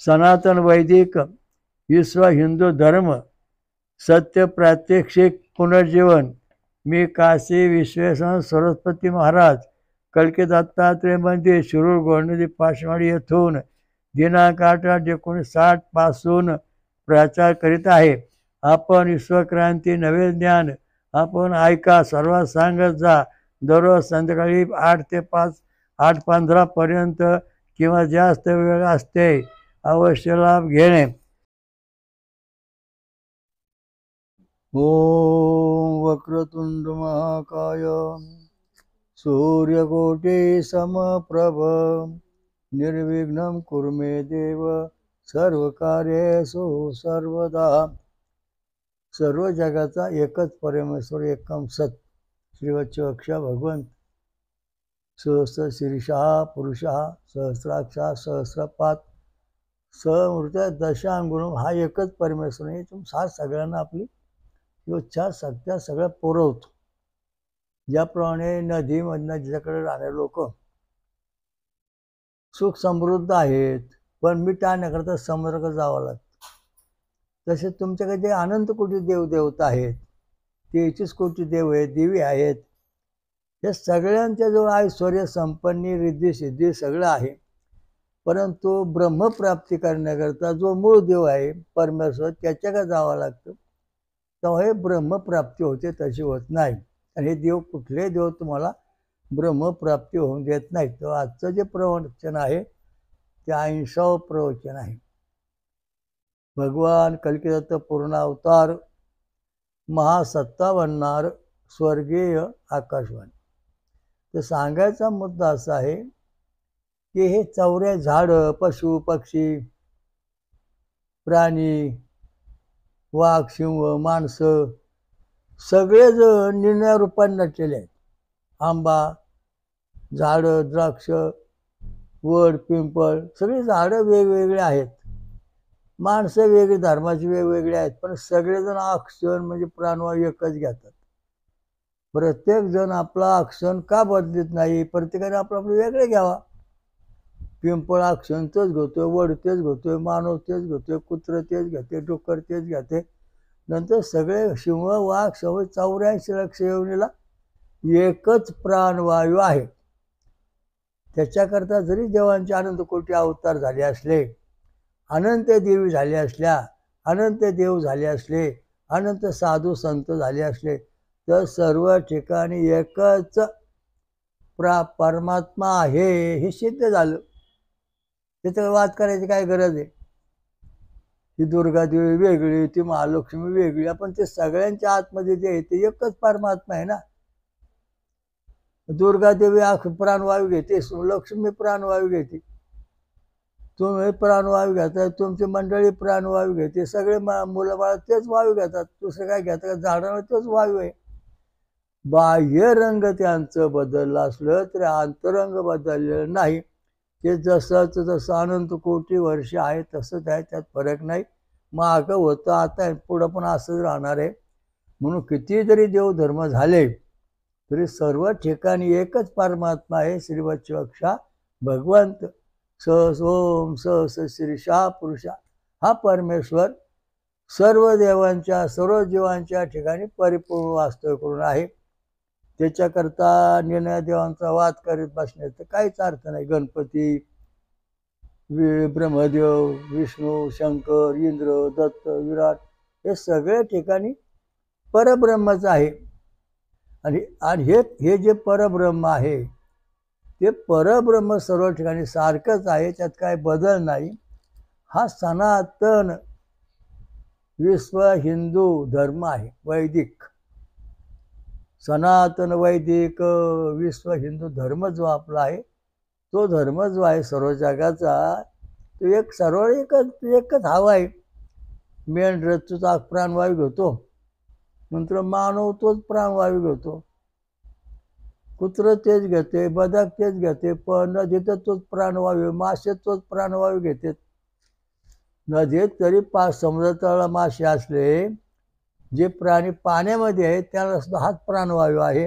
सनातन वैदिक विश्व हिंदू धर्म सत्य प्रात्यक्षिक पुनर्जीवन। मी काशी विश्वेश्वर सरस्वती महाराज कलकी दत्तात्रय मंदिर शिरूर गोंडदी पाचवाडी येथून दिनांक 8/8/1960 पासून प्रचार करीत आहे। आपण विश्वक्रांती नवे ज्ञान आपण ऐका, सर्वात सांगत जा। दररोज संध्याकाळी 8 ते 5 8:15 पर्यंत किंवा जास्त वेळ असते। अवश्य लाभ घेणे। ओम वक्रतुंड महाकाय सूर्यकोटि समप्रभ निर्विघ्नं कुरु मे देव सर्वकार्येषु सर्वदा। सर्व जगाचा एकच परमेश्वर एकम सत श्रीवत्सवक्षा भगवंत सहस्र शीर्षः पुरुषः सहस्राक्षा सहस्रपात समृत दशांगुण हा एकच परमेश्वर आहे। हा सगळ्यांना आपली इच्छा सत्या सगळं पुरवतो। ज्याप्रमाणे नदीमधनं ज्याच्याकडे राहणारे लोक सुख समृद्ध आहेत, पण मिटाण्याकरता समुद्राकडे जावं लागतं। तसे तुमच्याकडे जे अनंत कोटी देवदेवता आहेत, 33 कोटी देव आहेत, देवी आहेत, हे सगळ्यांच्या जवळ ऐश्वर्य संपन्नी रिद्धी सिद्धी सगळं आहे। परंतु ब्रह्मप्राप्ती करण्याकरता जो मूळ देव आहे परमेश्वर त्याच्याकडे जावं लागतं, तेव्हा हे ब्रह्मप्राप्ती होते, तशी होत नाही। आणि हे देव कुठले देव तुम्हाला ब्रह्मप्राप्ती होऊन देत नाहीत। तेव्हा आजचं जे प्रवचन आहे ते 80वं प्रवचन आहे। भगवान कलकी दत्त पूर्ण अवतार महासत्ता बनणार स्वर्गीय आकाशवाणी। तर सांगायचा मुद्दा असा आहे की हे चौऱ्या झाडं पशु पक्षी प्राणी वाघ सिंह माणसं सगळेजण निर्णय रूपाने नटलेले आहेत। आंबा झाडं द्राक्ष वड पिंपळ सगळी झाडं वेगवेगळे आहेत, माणसं वेगळी धर्माची वेगवेगळे आहेत, पण सगळेजण ऑक्सिजन म्हणजे प्राणवायू एकच घेतात। प्रत्येक जण आपला ऑक्सिजन का बदलत नाही? प्रत्येकाने आपलं आपलं वेगळे घ्यावा। पिंपळ ऑक्सिजन तेच घेतोय, वड तेच घेतोय, मानव तेच घेतोय, कुत्र तेच घेते, डुक्कर तेच घेते। नंतर सगळे सिंह वाघ सवय 84 लक्ष येऊनीला एकच प्राणवायू आहे। त्याच्याकरता जरी देवांचे अनंत कोटी अवतार झाले असले, अनंत देवी झाले असल्या, अनंत देव झाले असले, अनंत साधू संत झाले असले, तर सर्व ठिकाणी एकच परमात्मा आहे हे सिद्ध झालं। त्याच्यावर वाद करायची काय गरज आहे? ती दुर्गादेवी वेगळी, ती महालक्ष्मी वेगळी, आपण ते सगळ्यांच्या आतमध्ये जे आहे ते एकच परमात्मा आहे ना। दुर्गादेवी प्राणवायू घेते, लक्ष्मी प्राणवायू घेते, तुम्ही प्राणवायू घेताय, तुमची मंडळी प्राणवायू घेते, सगळे मुलं बाळ तेच वायू घेतात। दुसरं काय घेतात? झाडांवर तेच वायू आहे। बाह्य रंग त्यांचं बदललं असलं तरी अंतरंग बदललेलं नाही। ते जसंच जसं अनंत कोटी वर्ष आहे तसंच आहे, त्यात फरक नाही। मागं होतं आता पुढं पण असंच राहणार आहे। म्हणून किती जरी देवधर्म झाले तरी सर्व ठिकाणी एकच परमात्मा आहे श्रीवत्सवक्षा भगवंत सहस ओम सहस शीर्षा पुरुषा। हा परमेश्वर सर्व देवांच्या सर्व जीवांच्या ठिकाणी परिपूर्ण वास्तव करून आहे। त्याच्याकरता निर्णय देवांचा वाद करीत बसण्याचा काहीच अर्थ नाही। गणपती ब्रह्मदेव विष्णू शंकर इंद्र दत्त विराट हे सगळे ठिकाणी परब्रह्मच आहे। आणि हे जे परब्रह्म आहे ते परब्रह्म सर्व ठिकाणी सारखंच आहे, त्यात काय बदल नाही। हा सनातन विश्व हिंदू धर्म आहे वैदिक। सनातन वैदिक विश्व हिंदू धर्म जो आपला आहे तो धर्म जो आहे सर्व जगाचा तो एक सर्व एकच हवा आहे। मेंढर तोच प्राणवायू घेतो, नंतर मानव तोच प्राणवायू घेतो, कुत्र तेच घेते, बदक तेच घेते, पण नदीत तोच प्राणवायू, मासे तोच प्राणवायू घेतात। नदीत तरी समुद्रातळा मासे असले, जे प्राणी पाण्यामध्ये आहेत त्याला सुद्धा हाच प्राणवायू आहे,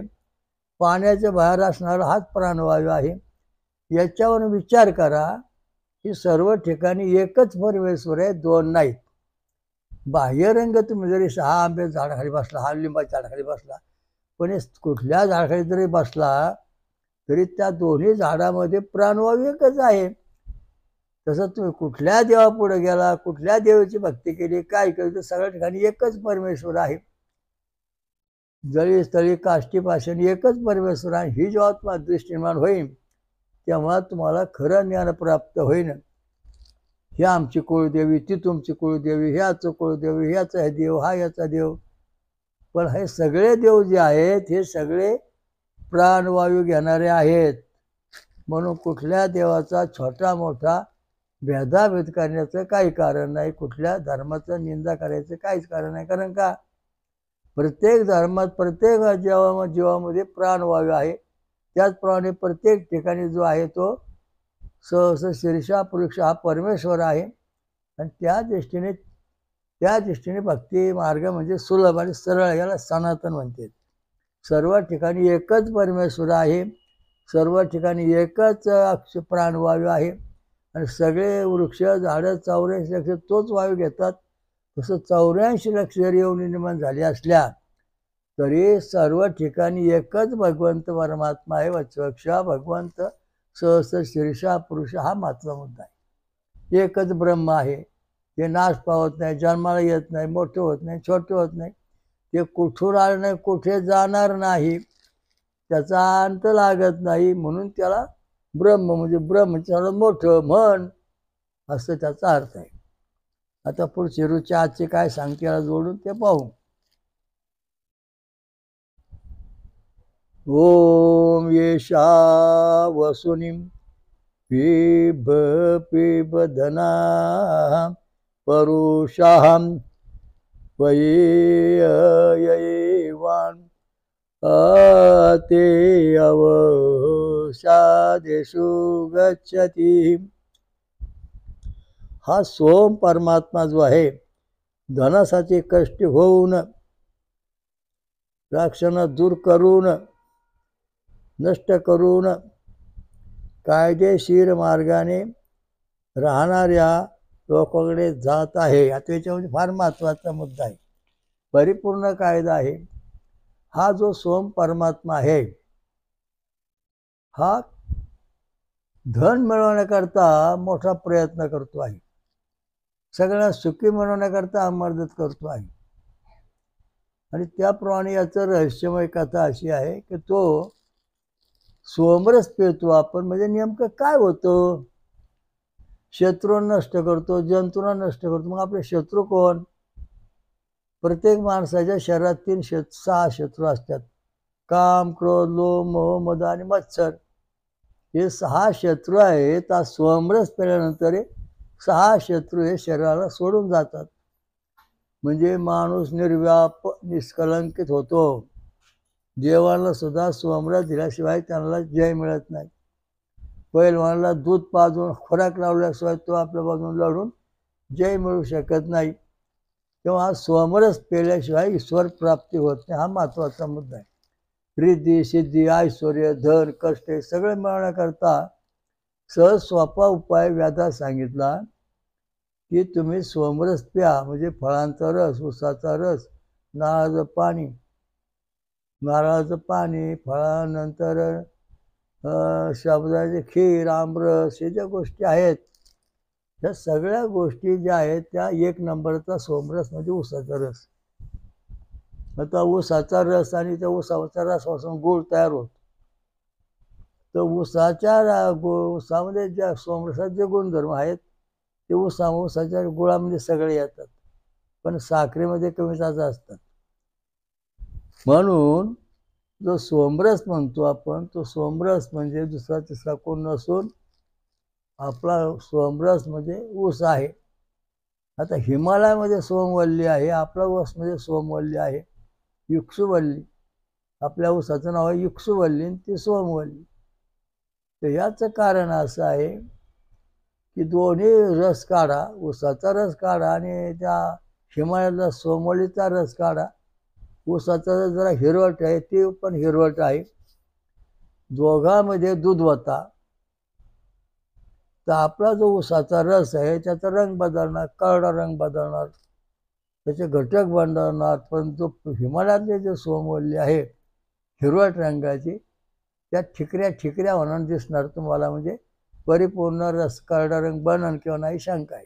पाण्याच्या बाहेर असणारा हाच प्राणवायू आहे। याच्यावर विचार करा ही सर्व ठिकाणी एकच परमेश्वर आहे, दोन नाहीत. बाह्यरंग तुम्ही जरी 6 आंबे झाडाखाली बसला, हा लिंबाच्या झाडाखाली बसला, पण हे कुठल्या झाडाखाली जरी बसला तरी त्या दोन्ही झाडामध्ये प्राणवायू एकच आहे. तसं तुम्ही कुठल्या देवापुढे गेला, कुठल्या देवाची भक्ती केली, काय केलं, तर सगळ्या ठिकाणी एकच परमेश्वर आहे. जळी स्थळी काष्टी पाषाणी एकच परमेश्वर आहे. ही जेव्हा तुम्हाला दृष्टी निर्माण होईल तेव्हा तुम्हाला खरं ज्ञान प्राप्त होईल. ही आमची कुळदेवी, ती तुमची कुळदेवी, ह्याचं कुळदेवी, ह्याचा हे देव, हा याचा देव. पण हे सगळे देव जे आहेत हे सगळे प्राणवायू घेणारे आहेत. म्हणून कुठल्या देवाचा छोटा मोठा भेदाभेद करण्याचं काही कारण नाही, कुठल्या धर्माचं निंदा करायचं काहीच कारण नाही. कारण का प्रत्येक धर्मात प्रत्येक जीवामध्ये प्राणवायू आहे. त्याचप्रमाणे प्रत्येक ठिकाणी जो आहे तो सहस शीर्षा पुरुष हा परमेश्वर आहे. आणि त्या दृष्टीने भक्ती मार्ग म्हणजे सुलभ आणि सरळ, याला सनातन म्हणते. सर्व ठिकाणी एकच परमेश्वर आहे, सर्व ठिकाणी एकच प्राणवायू आहे. आणि सगळे वृक्ष झाडं 84 लक्ष तोच वायू घेतात. तसं 84 लक्ष जरी येऊन निर्माण झाली असल्या तरी सर्व ठिकाणी एकच भगवंत परमात्मा आहे. वत्सवक्षा भगवंत सहस शीर्षा पुरुष हा मात्र मुद्दा आहे. एकच ब्रह्म आहे. ते नाश पावत नाही, जन्माला येत नाही, मोठे होत नाही, छोटे होत नाही. ते कुठून आलं नाही, कुठे जाणार नाही, त्याचा अंत लागत नाही. म्हणून त्याला ब्रह्म म्हणजे ब्रह्म सर्वात मोठं म्हण असं त्याचा अर्थ आहे. आता पुढची रुची आजची काय सांगते याला जोडून ते पाहू. ओम येशा वसुनिम पिबधना परुषाहम वयेयवान ते अवसादेषु गच्छति. हा सोम परमात्मा जो आहे धनासाठी कष्ट होऊन राक्षांना दूर करून नष्ट करून कायदेशीर मार्गाने राहणाऱ्या लोकांकडे जात आहे. आता याच्यामध्ये फार महत्त्वाचा मुद्दा आहे, परिपूर्ण कायदा आहे. हा जो सोम परमात्मा आहे हा धन मिळवण्याकरता मोठा प्रयत्न करतो आहे, सगळ्यांना सुखी मिळवण्याकरता मदत करतो आहे. आणि त्याप्रमाणे याचं रहस्यमय कथा अशी आहे की तो सोमरस पिळतो आपण, म्हणजे नेमकं काय होतं, शत्रूंना नष्ट करतो, जंतूंना नष्ट करतो. मग आपले शत्रू कोण? प्रत्येक माणसाच्या शरीरात 6 शत्रू असतात. काम, क्रोध, लोभ, मोह, मद आणि मत्सर हे 6 शत्रू आहेत. हा सोमरस पिल्यानंतर 6 शत्रू हे शरीराला सोडून जातात. म्हणजे माणूस निर्व्याप निष्कलंकित होतो. देवाला सुद्धा सोमरस दिल्याशिवाय त्यांना जय मिळत नाही. पैलवानाला दूध पाजून खोराक लावल्याशिवाय तो आपल्या बाजून लढून जय मिळू शकत नाही. तेव्हा सोमरस पेल्याशिवाय ईश्वर प्राप्ती होत नाही. हा महत्त्वाचा मुद्दा आहे. रिद्धी सिद्धी ऐश्वर्य धन कष्ट हे सगळे मिळवण्याकरता सहज सोपा उपाय व्याधात सांगितला की तुम्ही सोमरस प्या. म्हणजे फळांचा रस, ऊसाचा रस, नारळाचं पाणी, फळानंतर साबुदाण्याची खीर, आमरस, हे ज्या गोष्टी आहेत ह्या सगळ्या गोष्टी ज्या आहेत त्या 1 नंबरचा सोमरस म्हणजे ऊसाचा रस. आता ऊसाचा रस आणि त्या ऊसाच्या रसापासून गूळ तयार होतो. तर ऊसामध्ये ज्या सोमरसाचे जे गुणधर्म आहेत ते ऊसाच्या गुळामध्ये सगळे येतात, पण साखरेमध्ये कमी जास्त असतात. म्हणून जो सोमरस म्हणतो आपण, तो सोमरस म्हणजे दुसरा तिसरा कोण नसून आपला सोमरस म्हणजे ऊस आहे. आता हिमालयामध्ये सोमवल्ली आहे, आपला ऊसमध्ये सोमवल्ली आहे, युक्षुवल्ली. आपल्या ऊसाचं नाव आहे युक्षुवल्ली आणि ती सोमवल्ली. तर याचं कारण असं आहे की दोन्ही रस काढा, ऊसाचा रस काढा आणि त्या हिमालयातला सोमवल्लीचा रस काढा. ऊसाचा रस जरा हिरवट आहे, ते पण हिरवट आहे. दोघांमध्ये दूध होता. तर आपला जो ऊसाचा रस आहे त्याचा रंग बदलणार, करडा रंग बदलणार, त्याचे घटक बदलणार. पण जो हिमालयातले जे सोमवल्ली आहे हिरवट रंगाची, त्या ठिकऱ्या ठिकऱ्या होणार दिसणार तुम्हाला. म्हणजे परिपूर्ण रस करडा रंग बनन किंवा नाही शंका आहे.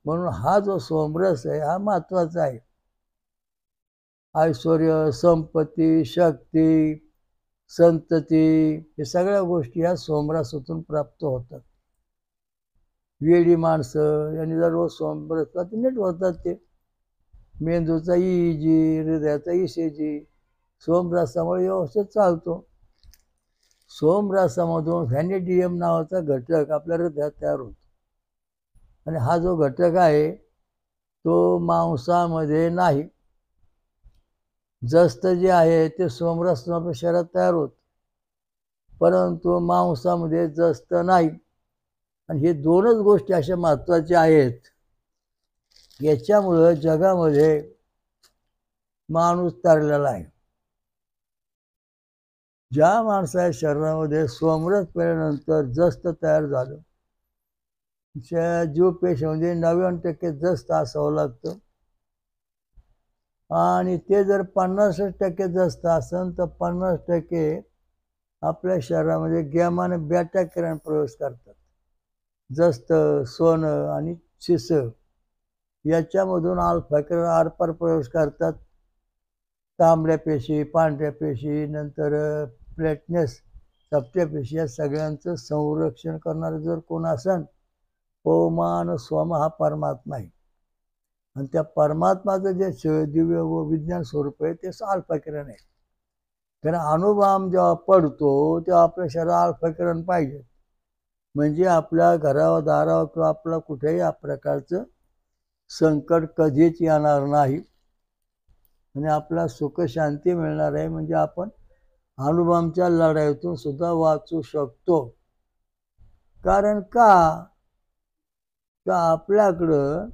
म्हणून हा जो सोमरस आहे हा महत्वाचा आहे. ऐश्वर्य, संपत्ती, शक्ती, संतती हे सगळ्या गोष्टी ह्या सोमरसातून प्राप्त होतात. वेडी माणसं यांनी जर रोज सोमरस ते नीट होतात. ते मेंदूचा EEG, हृदयाचा ECG सोमरसामुळे व्यवस्थित चालतो. सोमरसामधून व्हॅनिडियम नावाचा घटक आपल्या हृदयात तयार होतो. आणि हा जो घटक आहे तो मांसामध्ये नाही. जस्त जे आहे ते सोमरस आपल्या शरीरात तयार होत, परंतु मांसामध्ये जस्त नाही. आणि हे दोनच गोष्टी अशा महत्वाच्या आहेत, याच्यामुळं जगामध्ये माणूस तरलेला आहे. ज्या माणसाच्या शरीरामध्ये सोमरस पेल्यानंतर जस्त तयार झालं, जीवपेशीमध्ये 99% जस्त असावं लागतं. आणि ते जर 50% जस्त असेल तर 50% आपल्या शरीरामध्ये गॅमा आणि बेटा किरण प्रवेश करतात. जस्त, सोनं आणि शिस याच्यामधून अल्फा किरण आरपार प्रवेश करतात. तांबड्या पेशी, पांढऱ्या पेशी, नंतर प्लेटनेस, सप्त्या पेशी या सगळ्यांचं संरक्षण करणारं जर कोण असेल, ओमान सोम हा परमात्मा आहे. आणि त्या परमात्माचं जे दिव्य व विज्ञान स्वरूप आहे ते अल्फा किरण आहे. कारण अणुबॉम्ब जेव्हा पडतो तेव्हा आपल्या शरीरात अल्फा किरण पाहिजे, म्हणजे आपल्या घरावर दारावर किंवा आपल्या कुठेही या प्रकारचं संकट कधीच येणार नाही आणि आपला सुख शांती मिळणार आहे. म्हणजे आपण अणुबॉम्बच्या लढाईतून सुद्धा वाचू शकतो. कारण का आपल्याकडं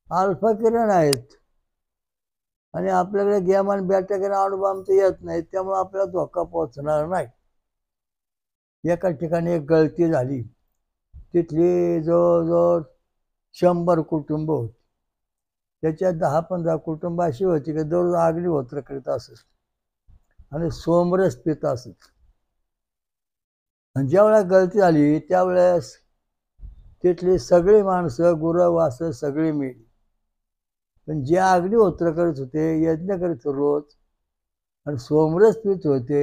अल्फा किरण आहेत आणि आपल्याकडे गॅमा आणि बेटा किरण अणुबॉम्बचं येत नाही, त्यामुळे आपल्याला धोका पोहोचणार नाही. एका ठिकाणी एक गळती झाली, तिथली जवळजवळ 100 कुटुंब होती. त्याच्यात 10-15 कुटुंब अशी होती की दररोज अग्निहोत्र करीत असत आणि सोमरस पित असत. आणि ज्यावेळेला गळती झाली त्यावेळेस तिथली सगळी माणसं, गुरं, वासं सगळी मिळली. पण जे अग्निहोत्र करीत होते, यज्ञ करीत होते रोज, आणि सोमरस पित होते,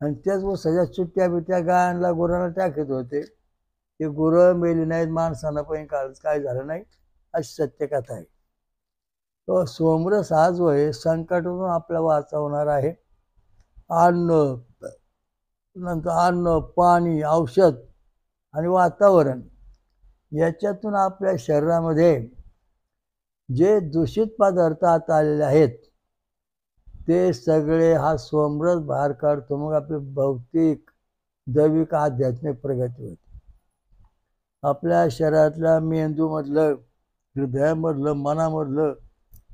आणि त्याच सगळ्या चुट्ट्या बिट्ट्या गायांना गुरांना टाकत होते, ते गुरं मेली नाहीत, माणसांना पण काय झालं नाही, अशी सत्यकथा आहे. तो सोमरस हा जो आहे संकटातून आपल्याला वाचवणार आहे. नंतर अन्न, पाणी, औषध आणि वातावरण याच्यातून आपल्या शरीरामध्ये जे दूषित पदार्थ आता आलेले आहेत ते सगळे हा सोमरस बाहेर काढतो. मग आपली भौतिक, दैविक, आध्यात्मिक प्रगती होते. आपल्या शरीरातल्या मेंदूमधलं, हृदयामधलं, मनामधलं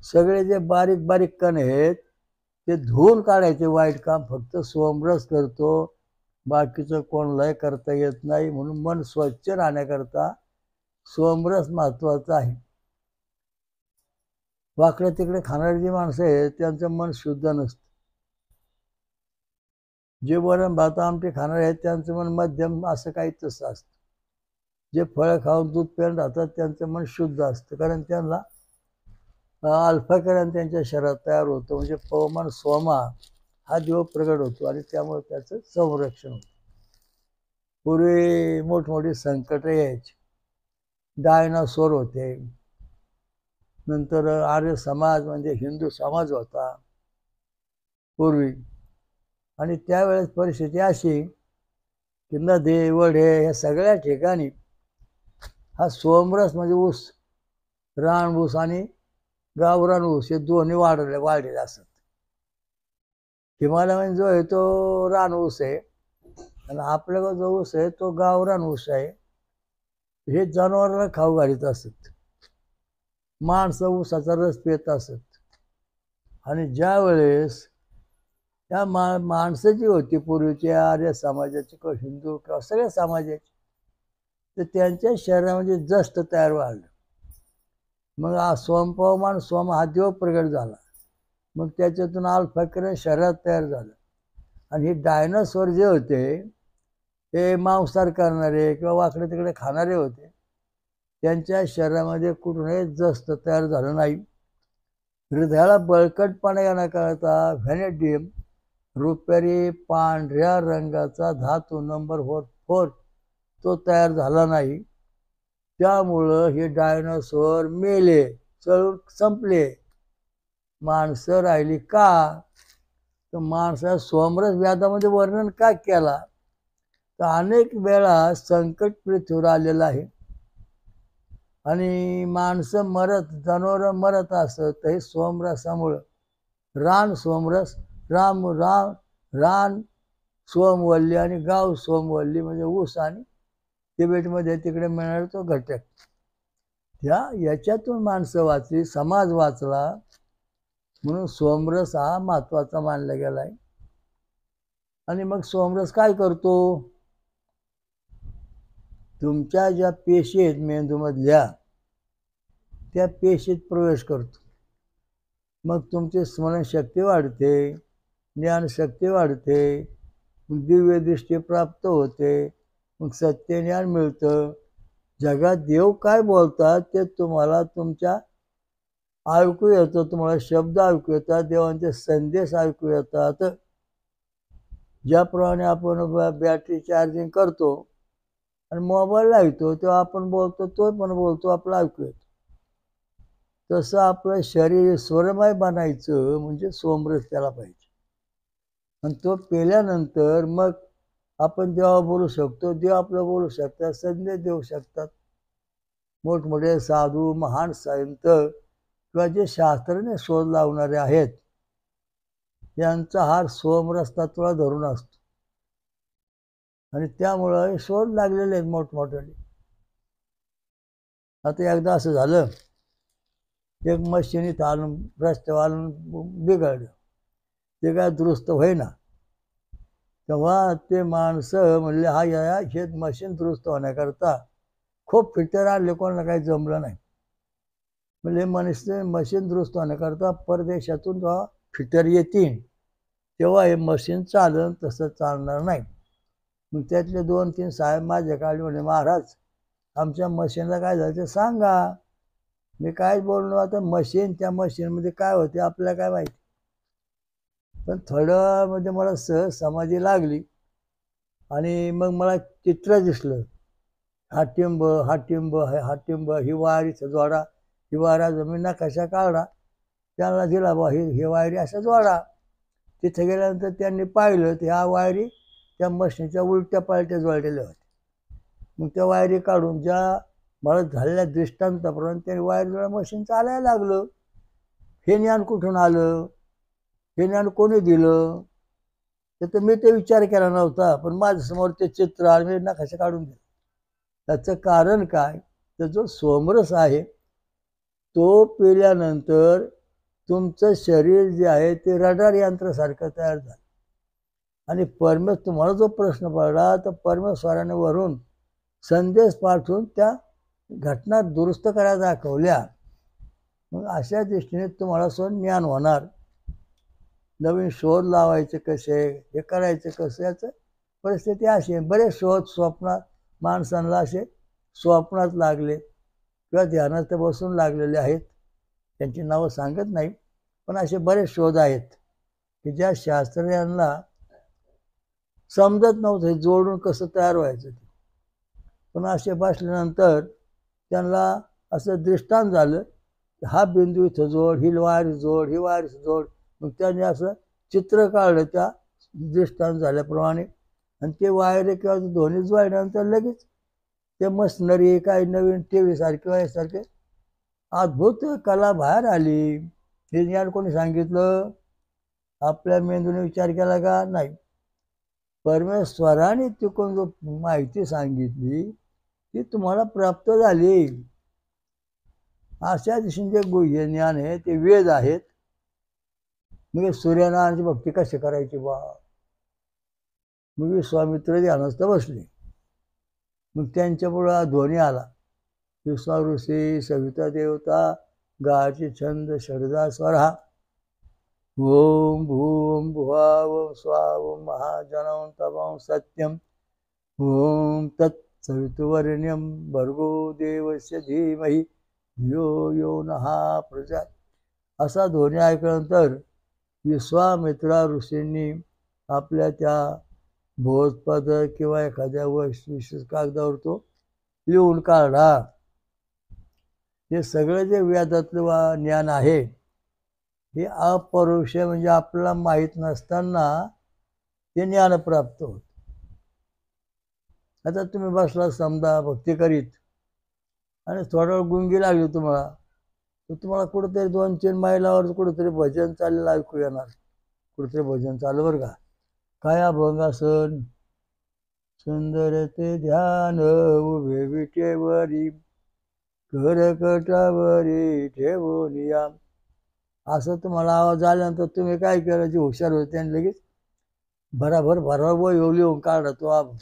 सगळे जे बारीक बारीक कण आहेत ते धुवून काढायचे वाईट काम फक्त सोमरस करतो. बाकीचं कोणालाही करता येत नाही. म्हणून मन स्वच्छ राहण्याकरता सोमरस महत्वाचा आहे. वाकडे तिकडे खाणारी जी माणसं आहेत त्यांचं मन शुद्ध नसतं. जे वरण भात आमटे खाणारे आहेत त्यांचं मन मध्यम असं काही तसं असतं. जे फळं खाऊन दूध पिऊन राहतात त्यांचं मन शुद्ध असतं, कारण त्यांना अल्फा किरण त्यांच्या शरीरात तयार होतं. म्हणजे पवमान सोमा हा दिव प्रगट होतो आणि त्यामुळे त्याचं संरक्षण होतं. पूर्वी मोठमोठी संकट यायची, डायनासोर होते, नंतर आर्य समाज म्हणजे हिंदू समाज होता पूर्वी, आणि त्यावेळेस परिस्थिती अशी की नदी, वढे ह्या सगळ्या ठिकाणी हा सोमरस म्हणजे ऊस, रान ऊस आणि गावरान ऊस हे दोन्ही वाढलेले असतात. हिमालयामध्ये जो आहे तो रान ऊस आहे आणि आपल्याकडे जो ऊस आहे तो गावरान ऊस आहे. हे जनावरांना खाऊ घालीत असत, माणसं ऊसाचा रस पित असत. आणि ज्या वेळेस त्या माणसाची होती पूर्वीची आर्य समाजाची किंवा हिंदू किंवा सगळ्या समाजाची, तर त्यांच्या शरीरामध्ये जस्त तयार व्हायला. मग हा सोमपावमान सोम हा देव प्रगट झाला. मग त्याच्यातून अल्फाकिरण शरीरात तयार झालं. आणि हे डायनासोर जे होते ते मांसाहार करणारे किंवा वाकडे तिकडे खाणारे होते. त्यांच्या शरीरामध्ये कुठूनही जस्त तयार झालं नाही. हृदयाला बळकटपणा येण्याकरता व्हॅनेडियम रुपेरी पांढऱ्या रंगाचा धातू नंबर 4 तो तयार झाला नाही. त्यामुळं हे डायनासोर मेले, चळून संपले. माणसं राहिली का? तर माणसा सोमरस व्याधामध्ये वर्णन का केला? तर अनेक वेळा संकट पृथ्वीवर आलेलं आहे आणि माणसं मरत, जनावर मरत असत. हे सोमरसामुळं रान सोमरस, राम राम रान सोमवल्ली आणि गाव सोमवल्ली म्हणजे ऊस आणि तिबेटमध्ये तिकडे मिळणारा तो घटक, याच्यातून माणसं वाचली, समाज वाचला. म्हणून सोमरस हा महत्वाचा मानला गेलाय. आणि मग सोमरस काय करतो? तुमच्या ज्या पेशी आहेत मेंदूमधल्या त्या पेशीत प्रवेश करतो. मग तुमची स्मरणशक्ती वाढते, ज्ञानशक्ती वाढते, दिव्य दृष्टी प्राप्त होते, मग सत्य ज्ञान मिळतं. जगात देव काय बोलतात ते तुम्हाला तुमच्या ऐकू येतं, तुम्हाला शब्द ऐकू येतात, देवांचे संदेश ऐकू येतात. ज्याप्रमाणे आपण बॅटरी चार्जिंग करतो आणि मोबाईल लावतो तेव्हा आपण बोलतो, तो पण बोलतो, आपलं ऐकू येतो. तसं आपलं शरीर स्वरमय बनायचं म्हणजे सोमरस त्याला पाहिजे. आणि तो पेल्यानंतर मग आपण देवा बोलू शकतो, देव आपलं बोलू शकतात, संदेश देऊ शकतात. मोठमोठे साधू, महान संत किंवा जे शास्त्राने शोध लावणारे आहेत यांचा हार सोमरस तत्वाला धरून असतो. आणि त्यामुळं शोध लागलेले आहेत मोठमोठ्याने. आता एकदा असं झालं, एक मशीन इथं आणून रस्त्यावर आणून बिघडलं, ते काय दुरुस्त होईना. तेव्हा ते माणसं म्हणले हा या हे मशीन दुरुस्त होण्याकरता खूप फिटर आणले, कोणाला काही जमलं नाही. म्हणजे मशीन दुरुस्त होण्याकरता परदेशातून जेव्हा फिटर येतील तेव्हा हे मशीन चालन, तसं चालणार नाही. मग त्यातले 2-3 साहेब माझ्याकडे म्हणे, महाराज आमच्या मशीनला काय झालं ते सांगा. मी काय बोललो, आता मशीन, त्या मशीनमध्ये काय होते आपल्याला काय माहिती. पण थोडं म्हणजे मला समाधी लागली आणि मग मला चित्र दिसलं. हा टिंब, हा टिंब, हा टिंब, ही वायरीचा जोडा, ही वायरा जमीन कशा काढा, त्यांना दिला बा ही वायरी अशा जोडा. तिथे गेल्यानंतर त्यांनी पाहिलं तर ह्या वायरी त्या मशीनच्या उलट्या पालट्या जोडलेल्या होत्या. मग त्या वायरी काढून ज्या मला झालेल्या दृष्टांताप्रमाणे त्या वायरीला मशीन चालायला लागलं. हे ज्ञान कुठून आलं? हे ज्ञान कोणी दिलं? तर मी ते विचार केला नव्हता, पण माझ्यासमोर ते चित्र आणि मी नकाशा काढून दिलं. त्याचं कारण काय? तर जो सोमरस आहे तो पिल्यानंतर तुमचं शरीर जे आहे ते रडार यंत्रासारखं तयार झालं. आणि तुम्हाला जो प्रश्न पडला तर परमेश्वराने वरून संदेश पाठवून त्या घटना दुरुस्त करायला दाखवल्या. मग अशा दृष्टीने तुम्हाला ज्ञान होणार. नवीन शोध लावायचे कसे, हे करायचे कसं, याचं परिस्थिती अशी आहे. बरेच शोध स्वप्नात माणसांना असे स्वप्नात लागले किंवा ध्यानात बसून लागलेले आहेत. त्यांची नावं सांगत नाही, पण असे बरेच शोध आहेत की ज्या शास्त्रज्ञांना समजत नव्हतं जोडून कसं तयार व्हायचं. पण असे बसल्यानंतर त्यांना असं दृष्टांत झालं, हा बिंदू इथं जोड, ही वायर जोड, ही वायर जोड. मग त्यांनी असं चित्र काढलं त्या दृष्टांत झाल्याप्रमाणे. आणि ते वायर किंवा दोन्ही जोडल्यानंतर लगेच ते मशिनरी काही नवीन TV सारखे यासारखे अद्भुत कला बाहेर आली. हे ज्ञान कोणी सांगितलं? आपल्या मेंदूने विचार केला का? नाही. परमेश्वराने तिकडून जो माहिती सांगितली ती तुम्हाला प्राप्त झाली. अशा दिशेने जे गुह्य ज्ञान आहे ते वेद आहेत. मग सूर्यनारायणाची भक्ती कशी करायची बा. मग विश्वामित्र ध्यानस्थ बसले. मग त्यांच्या पुढं ध्वनी आला. विश्वा ऋषी सविता देवता गायत्री छंद षडजा स्वरा. ओम भूम भुवा ओम स्वा ओम महाजनम तमं सत्यम ओम तत्सवितुर्वरेण्यं भर्गो देवस्य धीमहि धियो यो नः प्रचोदयात्. असा ध्वनी ऐकल्यानंतर विश्वामित्रा ऋषींनी आपल्या त्या भोजपद किंवा एखाद्या विशेष कागदावर तो लिहून काढला. हे सगळं जे वेदातलं ज्ञान आहे हे अपरोक्ष म्हणजे आपल्याला माहीत नसताना ते ज्ञान प्राप्त होत. आता तुम्ही बसला समजा भक्ती करीत आणि थोडा वेळ गुंगी लागली तुम्हाला, तर तुम्हाला कुठेतरी 2-3 मैलावर कुठेतरी भजन चाललेलं ऐकू येणार. कुठेतरी भजन चालू बरं का. काय अभंग असन. सुंदर ते ध्यान उभे विटेवरी करकटावरी ठेवून या. असं तुम्हाला आवाज आल्यानंतर तुम्ही काय केलं, जे हुशार होते आणि लगेच भराभर वही लिहून काढा तो अभंग.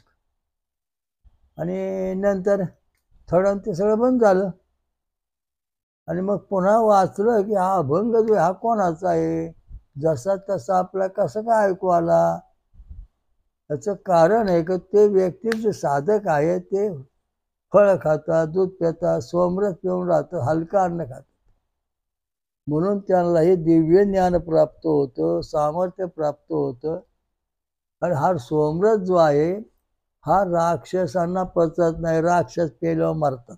आणि नंतर थोडं ते सगळं बंद झालं. आणि मग पुन्हा वाचलं की हा अभंग जो हा कोणाचा आहे, जसा तसा आपला कसं काय ऐकू आला. याचं कारण आहे की ते व्यक्ती जे साधक आहे ते फळ खातात, दूध पितात, सोमरस पिऊन राहतं, हलकं अन्न खातात. म्हणून त्यांना हे दिव्य ज्ञान प्राप्त होतं, सामर्थ्य प्राप्त होतं. आणि हा सोमरस जो आहे हा राक्षसांना पचत नाही. राक्षस पेल्यावर मरतात.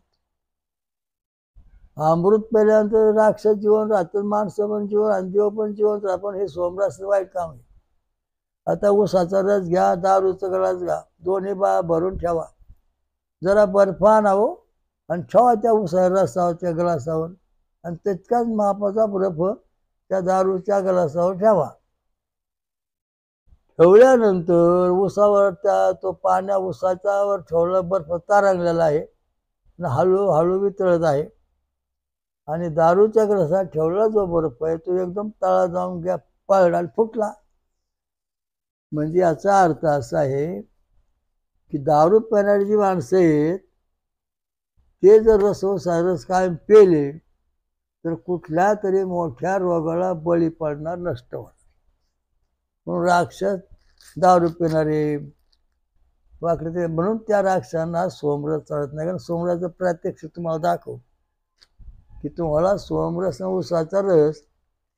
अमृत पेल्यानंतर राक्षस जीवन राहतात, माणसं पण जीवन आणि देव पण जीवन राहतात. पण हे सोमरस वाईट काम आहे. आता ऊसाचा रस घ्या, दारूचा ग्लास घ्या, दोन्ही भरून ठेवा. जरा बर्फ आणावं आणि ठेवा त्या ऊसा रसावर त्या ग्लासावर, आणि तितकाच मापाचा बर्फ त्या दारूच्या ग्लासावर ठेवा. ठेवल्यानंतर ऊसावर त्या तो पाण्या ऊसाच्यावर ठेवला बर्फ तारंगलेला आहे आणि हळूहळू वितळत आहे. आणि दारूच्या ग्लासात ठेवलेला जो बर्फ आहे तो एकदम तळा जाऊन पळला आणि फुटला. म्हणजे याचा अर्थ असा आहे की दारू पिणारी जी माणसं आहेत ते जर रस कायम पेले तर कुठल्या तरी मोठ्या रोगाला बळी पडणार, नष्ट होणार. म्हणून राक्षस दारू पिणारे वाकडे ते, म्हणून त्या राक्षसांना सोमरस चालत नाही. कारण सोमरसचं प्रात्यक्षिक तुम्हाला दाखव की तुम्हाला सोमरस आणि ऊसाचा रस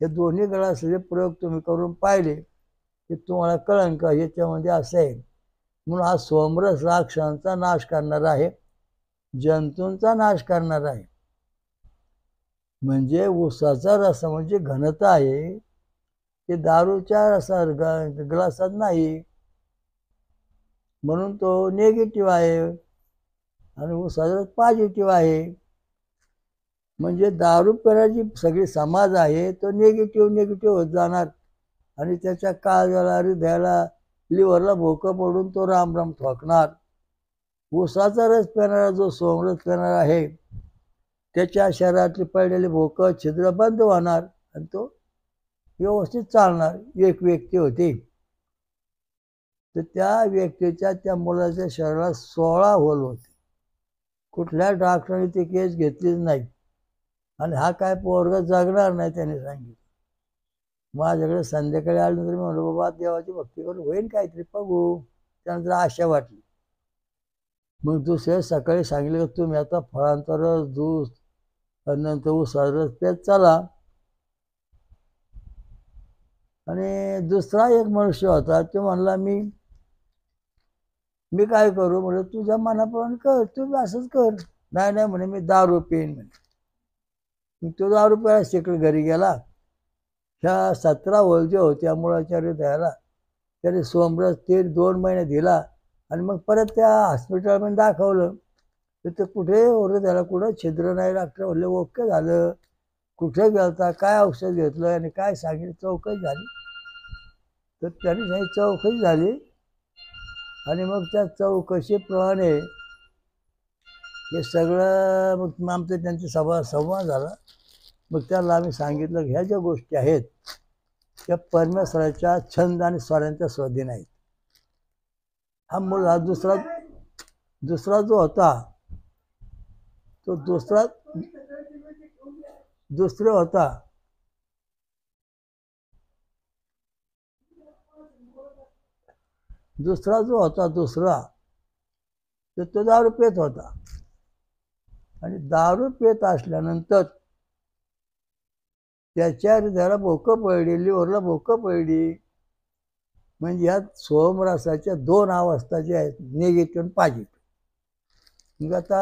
हे दोन्ही गळाचे प्रयोग तुम्ही करून पाहिले की तुम्हाला कळन का याच्यामध्ये असं आहे. म्हणून हा सोमरस राक्षसांचा नाश करणार आहे, जंतूंचा नाश करणार आहे. म्हणजे ऊसाचा रस म्हणजे घनता आहे, ते दारूच्या ग्लासात नाही. म्हणून तो निगेटिव्ह आहे आणि ऊसाचा रस पॉझिटिव्ह आहे. म्हणजे दारू पिण्याची सगळी समाज आहे तो निगेटिव्ह होत जाणार आणि त्याच्या काळजाला, हृदयाला, लिव्हरला भोकं पडून तो राम राम ठोकणार. ऊसाचा रस पिणारा जो सोमरस पिणार आहे त्याच्या शरीरातली पडलेली भोकं छिद्र बंद होणार आणि तो व्यवस्थित चालणार. एक व्यक्ती होती तर त्या व्यक्तीच्या त्या मुलाच्या शरीरात 16 होल होते. कुठल्या डॉक्टरने ती केस घेतलीच नाही आणि हा काय पोरगा जगणार नाही त्याने सांगितलं. माझ्याकडे संध्याकाळी आल्यानंतर मी म्हणलो बाबा देवाची भक्ती करून होईल काहीतरी बघू. त्यानंतर आशा वाटली. मग दुसऱ्या सकाळी सांगितलं की तुम्ही आता फळांचा रस, दूध आणि नंतर ऊसाचा रस पेत चला. आणि दुसरा एक मनुष्य होता तो म्हणला मी काय करू. म्हणजे तुझ्या मनाप्रमाणे कर, तू असंच कर. नाही म्हणे मी दारू पेन म्हणे. तो दारू प्यायला तिकडे घरी गेला. ह्या 17 होल जे होत्या मुलाच्या हृदयाला त्याने सोमरस 2 महिने दिला आणि मग परत त्या हॉस्पिटलमध्ये दाखवलं तर ते कुठे हृदयाला कुठं छिद्र नाही. डॉक्टर म्हणले ओके झालं. कुठे गेलता, काय औषध घेतलं आणि काय सांगितलं, चौकशी झाली. तर त्यांनी सांगितलं चौकशी झाली आणि मग त्या चौकशीप्रमाणे हे सगळं मग आमचं त्यांचा संवाद झाला. मग त्याला आम्ही सांगितलं ह्या ज्या गोष्टी आहेत त्या परमेश्वराच्या छंद आणि स्वरांच्या स्वाधीन आहेत. हा मूळ हा दुसरा जो होता तो दुसरा होता दुसरा जो होता तो दारू पेत होता. आणि दारू पेत असल्यानंतर त्याच्या हृदयाला भोकं पडली, लिव्हरला भोकं पडली. म्हणजे यात सोमरसाच्या दोन अवस्था ज्या आहेत, निगेटिव्ह आणि पॉझिटिव्ह. मग आता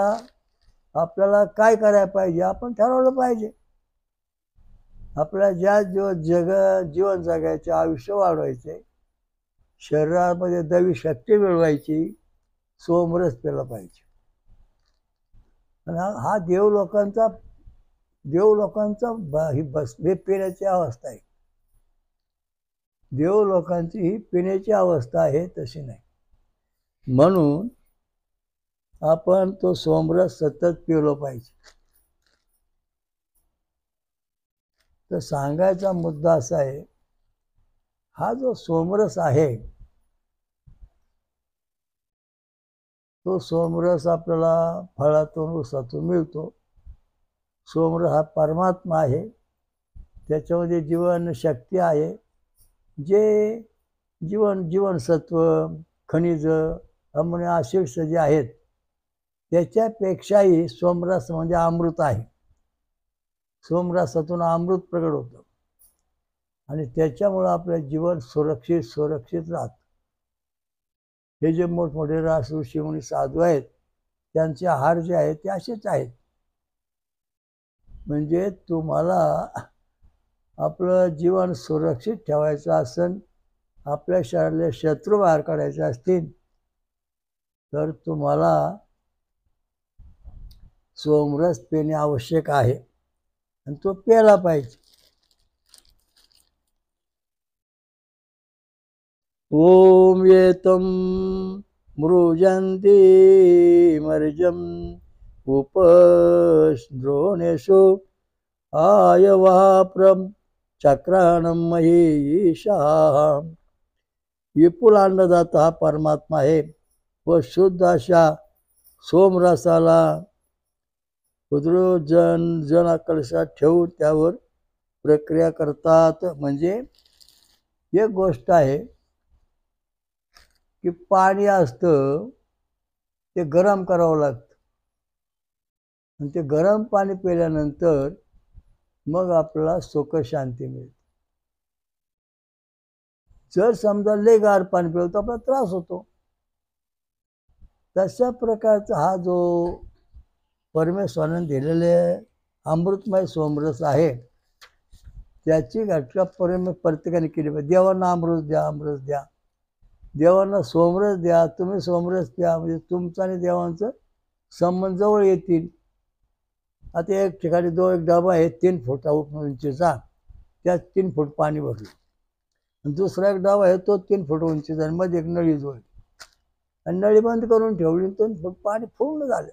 आपल्याला काय करायला पाहिजे, आपण ठरवलं पाहिजे. आपल्याला जीवन जगायचे, आयुष्य वाढवायचे, शरीरामध्ये दैवी शक्ती मिळवायची, सोमरस पेला पाहिजे. हा देव लोकांचा ही पिण्याची अवस्था आहे. देव लोकांची ही पिण्याची अवस्था आहे, तशी नाही. म्हणून आपण तो सोमरस सतत पिलो पाहिजे. तर सांगायचा मुद्दा असा आहे, हा जो सोमरस आहे तो सोमरस आपल्याला फळातून ऊसातून मिळतो. सोमरस हा परमात्मा आहे, त्याच्यामध्ये जीवनशक्ती आहे. जे जीवनसत्व, खनिज, अमोनिया ॲसिड्स जे आहेत त्याच्यापेक्षाही सोमरस म्हणजे अमृत आहे. सोमरसातून अमृत प्रगट होतं आणि त्याच्यामुळं आपलं जीवन सुरक्षित राहतं. हे जे मोठमोठे ऋषी मुनी साधू आहेत त्यांचे आहार जे आहेत ते असेच आहेत. म्हणजे तुम्हाला आपलं जीवन सुरक्षित ठेवायचं असेल, आपल्या शरीरातले शत्रू बाहेर काढायचे असतील, तर तुम्हाला सोमरस पिणे आवश्यक आहे आणि तो प्यायला पाहिजे. ओम येतं मृजन्ति मर्जम उपद्रोणेषु आयवाप्रम चक्राणम महीषा. विपुल अन्नदाता हा परमात्मा आहे व शुद्ध अशा सोमरसाला जन कलशात ठेवून त्यावर प्रक्रिया करतात. म्हणजे एक गोष्ट आहे की पाणी असतं ते गरम करावं लागतं आणि ते गरम पाणी पिल्यानंतर मग आपल्याला सुख शांती मिळते. जर समजा लय गार पाणी पिलं तर आपल्याला त्रास होतो. तशा प्रकारचा हा जो परमेश्वराने दिलेले अमृतमय सोमरस आहे त्याची घटका प्रत्येकाने केली पाहिजे. देवांना अमृत द्या, देवांना सोमरस द्या, तुम्ही सोमरस द्या, म्हणजे तुमचं आणि देवांचं संबंध जवळ येतील. आता एक ठिकाणी एक डबा आहे 3 फूट उंचीचा, त्यात 3 फूट पाणी भरलं. दुसरा एक डबा आहे तो 3 फूट उंचीचा, मध्ये एक नळी जोडली आणि नळी बंद करून ठेवली, 3 फूट पाणी पूर्ण झालं.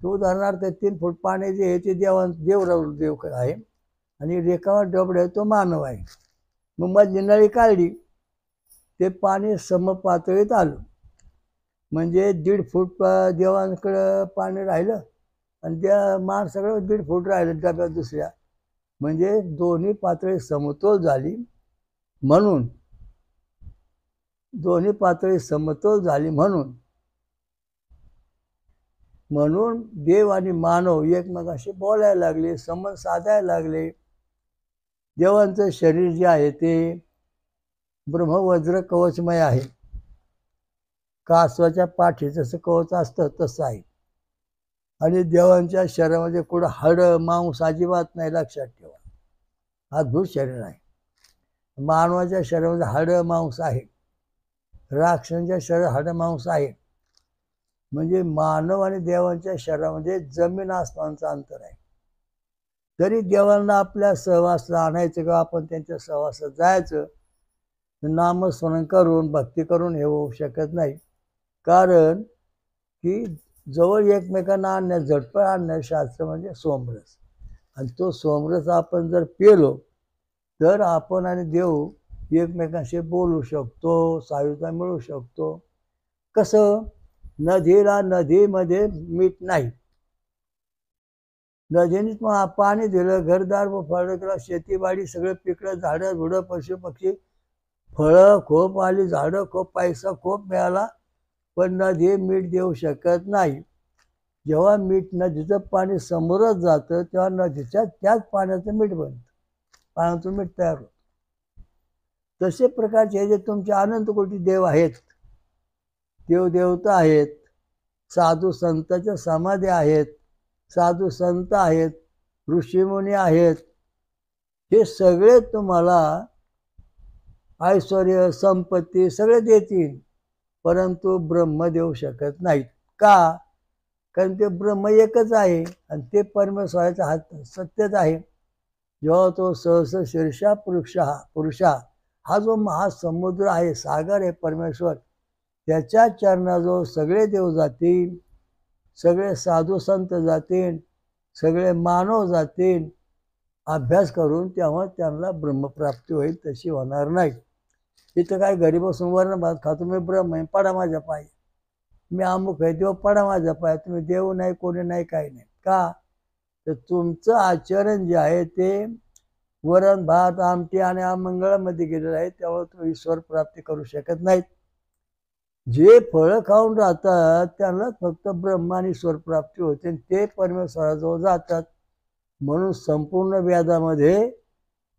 उदाहरणार्थ 3 फूट पाणी जे आहे ते देव आहे आणि रेखावा डबडा आहे तो मानव आहे. मग मधली नळी काढली, ते पाणी समपातळीत आलं. म्हणजे 1.5 फूट देवांकडं पाणी राहिलं आणि त्या माणसाकडे 1.5 फूट राहिलं डब्यात दुसऱ्या. म्हणजे दोन्ही पातळी समतोल झाली. म्हणून देव आणि मानव एकमेकांशी बोलायला लागले, संबंध साधायला लागले. देवांचं शरीर जे आहे ते ब्रह्मवज्र कवचमय आहे. कासवाच्या पाठी जसं कवच असतं तसं आहे. आणि देवांच्या शरीरामध्ये कुठं हाडं मांस अजिबात नाही, लक्षात ठेवा. अद्भुत शरीर आहे. मानवाच्या शरीरामध्ये हाडं मांस आहे, राक्षसांच्या शरीरात हाडं मांस आहे. म्हणजे मानव आणि देवांच्या शरीरामध्ये जमीन आसमानचं अंतर आहे. तरी देवांना आपल्या सहवासात आणायचं किंवा आपण त्यांच्या सहवासात जायचं, नामस्मरण करून भक्ती करून हे होऊ शकत नाही. कारण की जवळ एकमेकांना आणण्यात झटपट आणण्यात शास्त्र म्हणजे सोमरस. आणि तो सोमरस आपण जर पिलो तर आपण आणि देव एकमेकांशी बोलू शकतो, सायुज्य मिळू शकतो. कसं? नदीला नदीमध्ये मीठ नाही. नदीनेच मग पाणी दिलं, घरदार फळं केलं, शेतीवाडी सगळं पिकलं, झाडं झुडं पशु पक्षी फळं खूप आली, झाडं खूप, पैसा खूप मिळाला. पण नदी मीठ देऊ शकत नाही. जेव्हा मीठ नदीचं पाणी समोरच जातं तेव्हा नदीच्या त्याच पाण्याचं मीठ बनतं, पाण्यातून मीठ तयार होतं. तसे प्रकारचे हे जे तुमचे अनंतकोटी देव आहेत, देवदेवता आहेत, साधू संतांच्या समाधी आहेत, साधू संत आहेत, ऋषीमुनी आहेत, हे सगळे तुम्हाला ऐश्वर्य संपत्ती सगळे देतील, परंतु ब्रह्म देऊ शकत नाहीत. का? कारण ते ब्रह्म एकच आहे आणि ते परमेश्वराच्या हात सत्यच आहे. जेव्हा तो सहस शीर्षा पुरुषा हा जो महासमुद्र आहे, सागर आहे परमेश्वर, त्याच्या चरणाजवळ सगळे देव जातील, सगळे साधू संत जातील, सगळे मानव जातील अभ्यास करून, तेव्हा त्यांना ब्रह्मप्राप्ती होईल. तशी होणार नाही. इथं काय घरी बसून वर्ण भात खातो, मी ब्रह्म आहे, पडा माझ्या पायी, मी अमुक आहे, देव पडा माझ्या पाय. तुम्ही देव नाही, कोणी नाही, काही नाही. का? तर तुमचं आचरण जे आहे ते वरण भात आमटी आणि अमंगळामध्ये गेलेलं आहे, त्यामुळे तुम्ही ईश्वर प्राप्ती करू शकत नाहीत. जे फळं खाऊन राहतात त्यांना फक्त ब्रह्म आणि ईश्वर प्राप्ती होते, ते परमेश्वराजवळ जातात. म्हणून संपूर्ण वेदामध्ये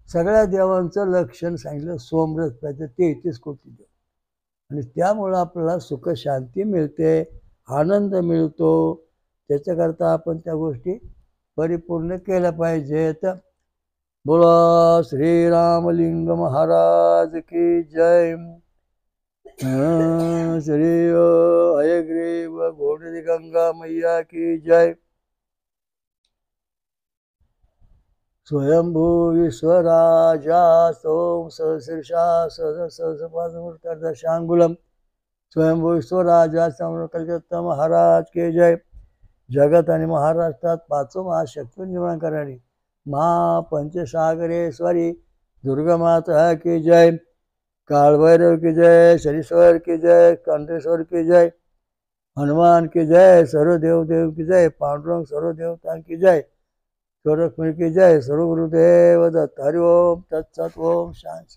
सगळ्या देवांचं लक्षण सांगितलं. सोमरस पाहिजे 33 कोटी देव, आणि त्यामुळं आपल्याला सुख शांती मिळते, आनंद मिळतो. त्याच्याकरता आपण त्या गोष्टी परिपूर्ण केल्या पाहिजेत. बोला श्रीरामलिंग महाराज की जय. श्री हयग्रीव घोड़ी गंगा मैया की जय. स्वयंभू विश्वराजा सोम सहशीर्षा सहस्रपादमूर्तर्दशांगुलम. स्वयंभू विश्वराजा कलकत्ता महाराज के जय. जगत आणि महाराष्ट्रात पाचो महाशक्ती निर्माण करणारी महापंचसागरेश्वरी दुर्गामाता की जय. कालभैरव की जय, शरीश्वर की जय, कंठेश्वर की जय, हनुमान की जय, सर्व देव की जय, पांडुरंग सर्व देवता की जय, लक्ष्मी की जय. सर्व गुरुदेव दत्त. हरि ओम तत्सत. ओम शांति.